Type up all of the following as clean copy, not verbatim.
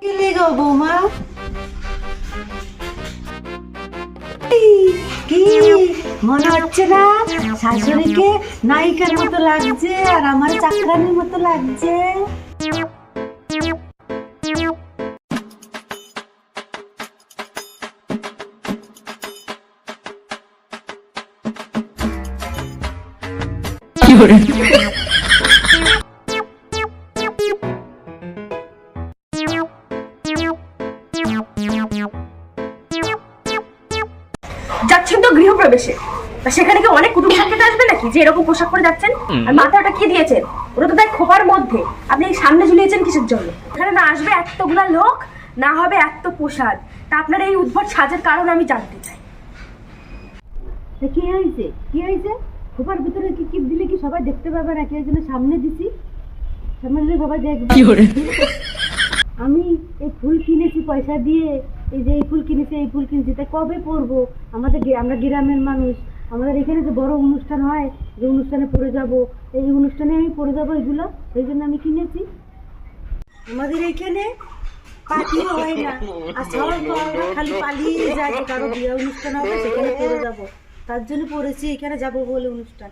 কি লেগো বৌমা? কি মনে হচ্ছে না শাশুড়িকে নায়িকার মতো লাগছে আর আমার চাকরানির মতো লাগছে? যাচ্ছেন তো গৃহপ্রবেশে, তা সেখানে কি অনেক কুটুম সাক্ষাৎ আসবে নাকি যে এরকম পোশাক পরে যাচ্ছেন? আর মাথায় ওটা কি দিয়েছেন? ওটা তো তাই খোপার মধ্যে, আপনি সামনে ঝুলিয়েছেন কিসের জন্য? এখানে না আসবে এতগুলা লোক, না হবে এত প্রসাদ, তা আপনার এই উদ্ভট সাজের কারণ আমি জানতে চাই। কি হয়েছে? কি হয়েছে? খোপার ভিতরে কি কি দিলে কি সবাই দেখতে পাবে নাকি? এই জন্য সামনে দিছি, সামনে দিলে সবাই দেখবে। আমি এই ফুল কিনেছি পয়সা দিয়ে, এই যে এই ফুল কিনেছি, এই ফুল কিনেছি, তা কবে পরবো? আমরা গ্রামের মানুষ, আমাদের এখানে যে বড় অনুষ্ঠান হয়, যে অনুষ্ঠানে পরে যাব, এই অনুষ্ঠানে আমি পরে যাবো এগুলো, এই জন্য আমি কিনেছি। আমাদের এখানে পার্টিও হয় না, আর সবাই খালি পালিয়ে যায়, যে কারো বিয়ে অনুষ্ঠান হবে সেখানে পরে যাবো, তার জন্য পরেছি এখানে যাব বলে অনুষ্ঠান।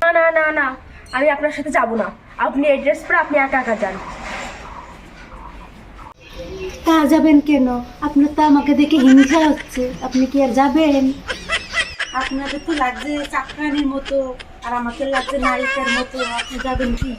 না না না না, আমি আপনার সাথে যাব না। আপনি এই ড্রেস পরে আপনি একা একা যান। তা যাবেন কেন? আপনার তো আমাকে দেখে হিংসা হচ্ছে, আপনি কি আর যাবেন? আপনাদের তো লাগছে চাকরানির মতো আর আমাকে লাগছে নায়িকার মতো, আপনি যাবেন কি?